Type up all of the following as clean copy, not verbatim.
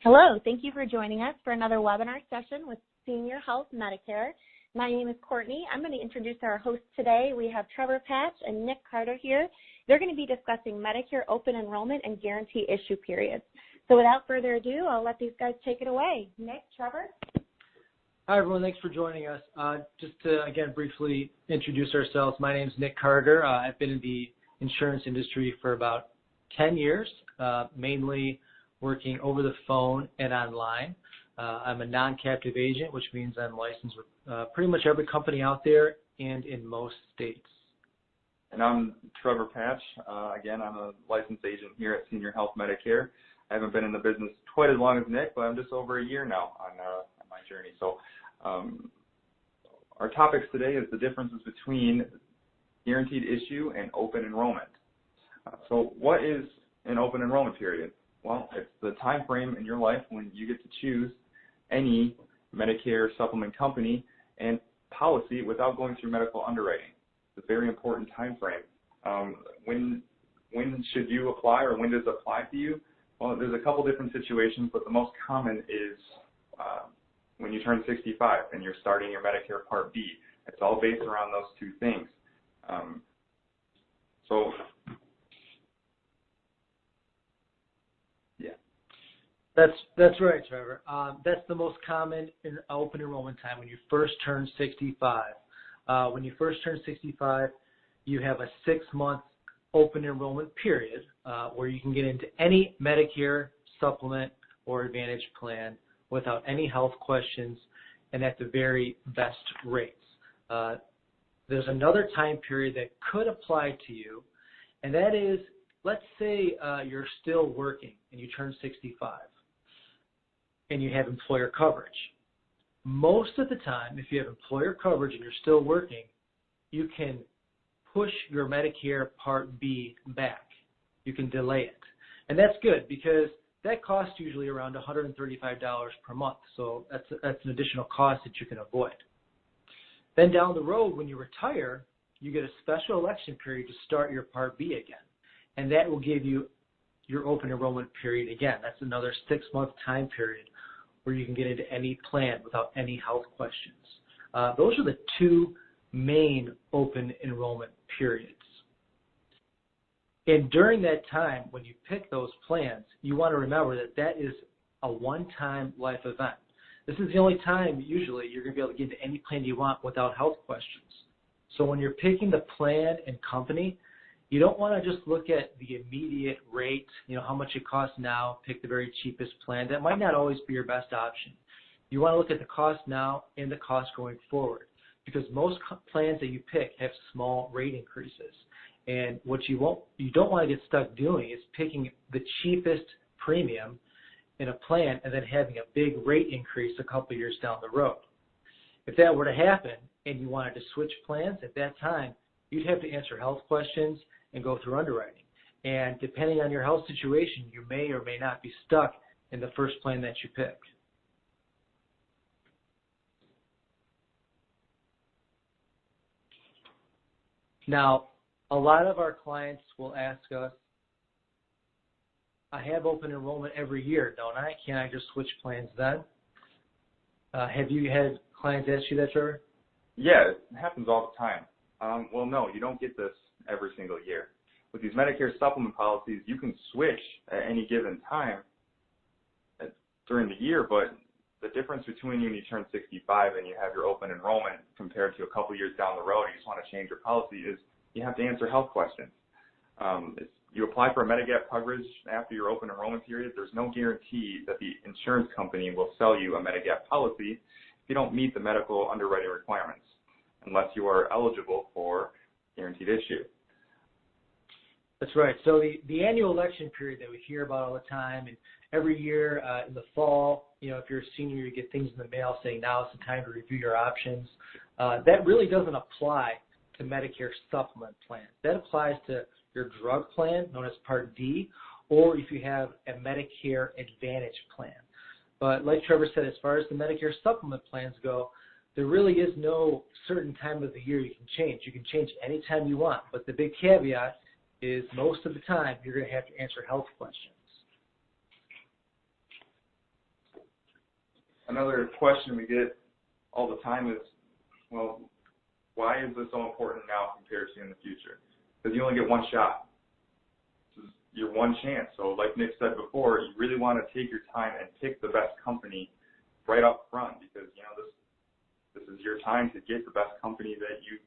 Hello, thank you for joining us for another webinar session with Senior Health Medicare. My name is Courtney. I'm going to introduce our hosts today. We have Trevor Patch and Nick Carter here. They're going to be discussing Medicare open enrollment and guarantee issue periods. So without further ado, I'll let these guys take it away. Nick, Trevor? Hi, everyone. Thanks for joining us. Just to, again, briefly introduce ourselves, my name is Nick Carter. I've been in the insurance industry for about 10 years, mainly working over the phone and online. I'm a non-captive agent, which means I'm licensed with pretty much every company out there and in most states. And I'm Trevor Patch. Again, I'm a licensed agent here at Senior Health Medicare. I haven't been in the business quite as long as Nick, but I'm just over a year now on my journey. So our topics today is the differences between guaranteed issue and open enrollment. So what is an open enrollment period? Well, it's the time frame in your life when you get to choose any Medicare supplement company and policy without going through medical underwriting. It's a very important time frame. When should you apply, or when does it apply to you? Well, there's a couple different situations, but the most common is when you turn 65 and you're starting your Medicare Part B. It's all based around those two things. That's right, Trevor. That's the most common in open enrollment time, when you first turn 65. When you first turn 65, you have a 6-month open enrollment period where you can get into any Medicare supplement or Advantage plan without any health questions and at the very best rates. There's another time period that could apply to you, and that is, let's say you're still working and you turn 65. And you have employer coverage. Most of the time, if you have employer coverage and you're still working, you can push your Medicare Part B back. You can delay it. And that's good, because that costs usually around $135 per month. So that's an additional cost that you can avoid. Then down the road, when you retire, you get a special election period to start your Part B again. And that will give you your open enrollment period again. That's another 6-month time period where you can get into any plan without any health questions. Those are the two main open enrollment periods. And during that time, when you pick those plans, you want to remember that that is a one-time life event. This is the only time, usually, you're going to be able to get into any plan you want without health questions. So when you're picking the plan and company, you don't want to just look at the immediate rate, how much it costs now, pick the very cheapest plan. That might not always be your best option. You want to look at the cost now and the cost going forward, because most plans that you pick have small rate increases. And what you don't want to get stuck doing is picking the cheapest premium in a plan and then having a big rate increase a couple of years down the road. If that were to happen and you wanted to switch plans at that time, you'd have to answer health questions and go through underwriting. And depending on your health situation, you may or may not be stuck in the first plan that you pick. Now, a lot of our clients will ask us, I have open enrollment every year, don't I? Can't I just switch plans then? Have you had clients ask you that, Trevor? Yeah, it happens all the time. Well, no, you don't get this every single year. With these Medicare supplement policies, you can switch at any given time during the year, but the difference between when you turn 65 and you have your open enrollment compared to a couple years down the road, you just want to change your policy, is you have to answer health questions. If you apply for a Medigap coverage after your open enrollment period, there's no guarantee that the insurance company will sell you a Medigap policy if you don't meet the medical underwriting requirements, unless you are eligible for guaranteed issue. That's right. So the annual election period that we hear about all the time, and every year in the fall, if you're a senior, you get things in the mail saying now is the time to review your options. That really doesn't apply to Medicare supplement plans. That applies to your drug plan, known as Part D, or if you have a Medicare Advantage plan. But like Trevor said, as far as the Medicare supplement plans go, there really is no certain time of the year you can change. You can change anytime you want, but the big caveat is most of the time you're going to have to answer health questions. Another question we get all the time is, well, why is this so important now compared to in the future? Because you only get one shot. This is your one chance. So like Nick said before, you really want to take your time and pick the best company right up front, because this is your time to get the best company that you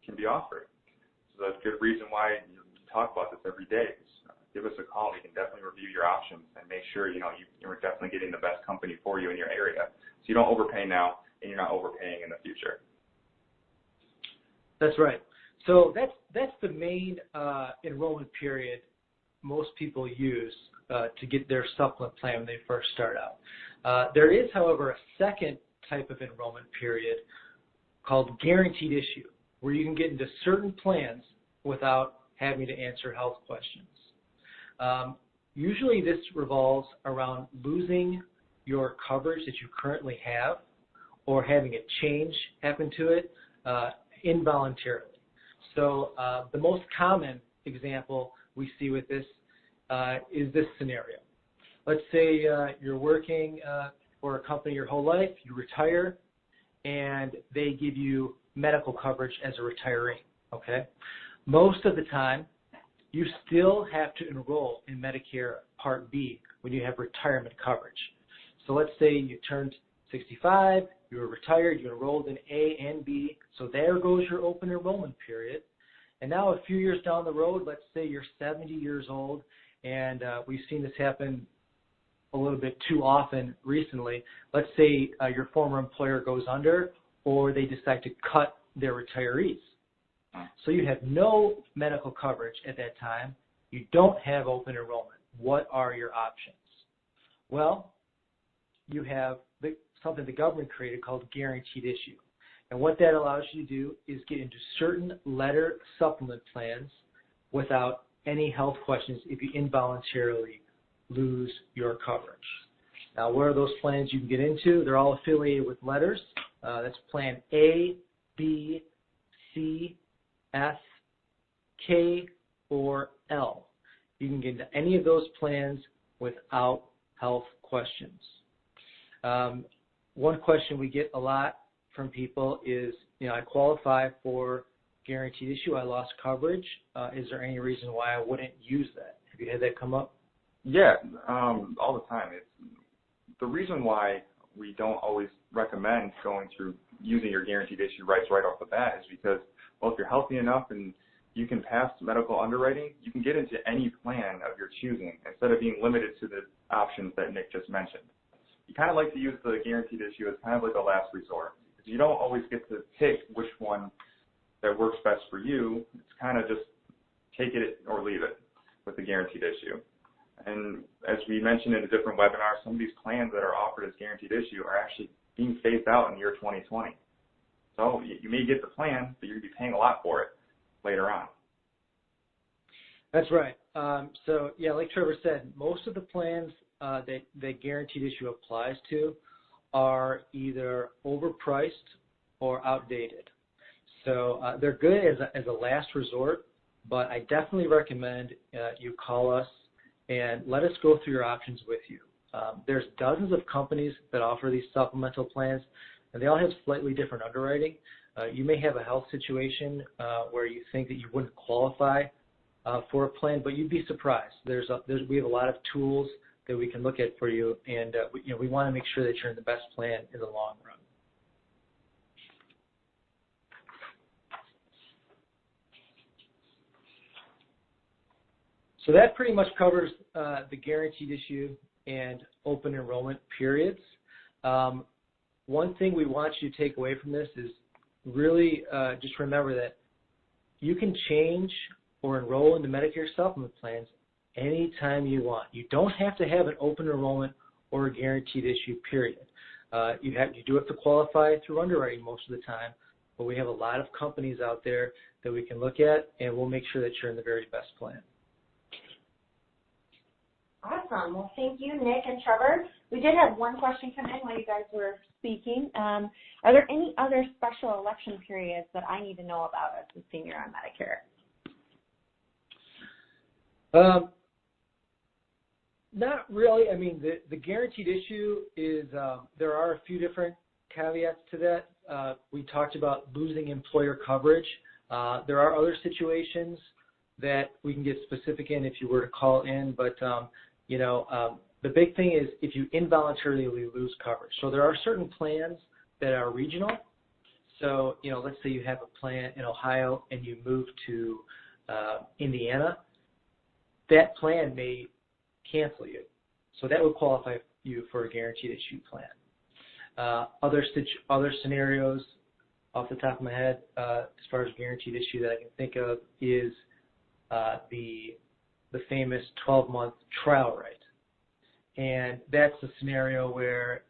can be offered. So that's a good reason why you talk about this every day. Give us a call. We can definitely review your options and make sure you're definitely getting the best company for you in your area, so you don't overpay now and you're not overpaying in the future. That's right. So that's the main enrollment period most people use to get their supplement plan when they first start out. There is, however, a second type of enrollment period called guaranteed issue, where you can get into certain plans without having to answer health questions. Usually this revolves around losing your coverage that you currently have or having a change happen to it involuntarily. So the most common example we see with this is this scenario. Let's say you're working for a company your whole life, you retire, and they give you medical coverage as a retiree, okay? Most of the time, you still have to enroll in Medicare Part B when you have retirement coverage. So let's say you turned 65, you were retired, you enrolled in A and B, so there goes your open enrollment period. And now a few years down the road, let's say you're 70 years old, and we've seen this happen a little bit too often recently. Let's say your former employer goes under, or they decide to cut their retirees. So you have no medical coverage at that time. You don't have open enrollment. What are your options? Well, you have something the government created called guaranteed issue. And what that allows you to do is get into certain letter supplement plans without any health questions if you involuntarily lose your coverage. Now, what are those plans you can get into? They're all affiliated with letters. That's plan A, B, C, F, K, or L. You can get into any of those plans without health questions. One question we get a lot from people is, I qualify for guaranteed issue. I lost coverage. Is there any reason why I wouldn't use that? Have you had that come up? Yeah, all the time. It's the reason why we don't always recommend going through using your guaranteed issue rights right off the bat is because, well, if you're healthy enough and you can pass medical underwriting, you can get into any plan of your choosing instead of being limited to the options that Nick just mentioned. You kind of like to use the guaranteed issue as kind of like a last resort. You don't always get to pick which one that works best for you. It's kind of just take it or leave it with the guaranteed issue. And as we mentioned in a different webinar, some of these plans that are offered as guaranteed issue are actually being phased out in the year 2020. So you may get the plan, but you're going to be paying a lot for it later on. That's right. So, yeah, like Trevor said, most of the plans that guaranteed issue applies to are either overpriced or outdated. So they're good as a last resort, but I definitely recommend you call us and let us go through your options with you. There's dozens of companies that offer these supplemental plans, and they all have slightly different underwriting. You may have a health situation where you think that you wouldn't qualify for a plan, but you'd be surprised. We have a lot of tools that we can look at for you, and we want to make sure that you're in the best plan in the long run. So that pretty much covers the guaranteed issue and open enrollment periods. One thing we want you to take away from this is really just remember that you can change or enroll into Medicare supplement plans anytime you want. You don't have to have an open enrollment or a guaranteed issue period. You do have to qualify through underwriting most of the time, but we have a lot of companies out there that we can look at, and we'll make sure that you're in the very best plan. Awesome. Well, thank you, Nick and Trevor. We did have one question come in while you guys were speaking. Are there any other special election periods that I need to know about as a senior on Medicare? Not really. I mean, the guaranteed issue is there are a few different caveats to that. We talked about losing employer coverage. There are other situations that we can get specific in if you were to call in, but the big thing is if you involuntarily lose coverage. So there are certain plans that are regional. So, let's say you have a plan in Ohio and you move to Indiana, that plan may cancel you. So that would qualify you for a guaranteed issue plan. Other scenarios off the top of my head, as far as guaranteed issue that I can think of, is the famous 12-month trial right. And that's a scenario where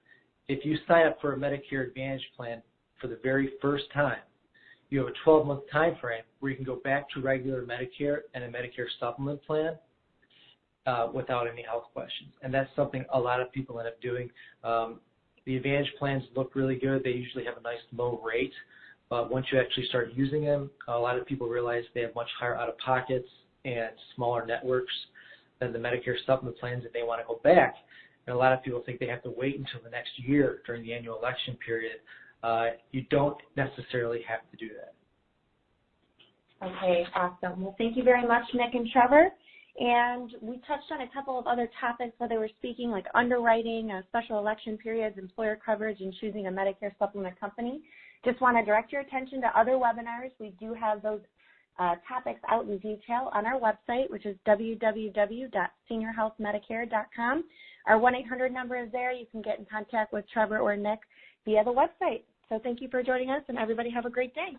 if you sign up for a Medicare Advantage plan for the very first time, you have a 12-month time frame where you can go back to regular Medicare and a Medicare supplement plan without any health questions. And that's something a lot of people end up doing. The Advantage plans look really good. They usually have a nice low rate. But once you actually start using them, a lot of people realize they have much higher out-of-pockets and smaller networks than the Medicare supplement plans if they want to go back. And a lot of people think they have to wait until the next year during the annual election period. You don't necessarily have to do that. Okay, awesome. Well, thank you very much, Nick and Trevor. And we touched on a couple of other topics while they were speaking, like underwriting, special election periods, employer coverage, and choosing a Medicare supplement company. Just want to direct your attention to other webinars. We do have those topics out in detail on our website, which is www.seniorhealthmedicare.com. Our 1-800 number is there. You can get in contact with Trevor or Nick via the website. So thank you for joining us, and everybody have a great day.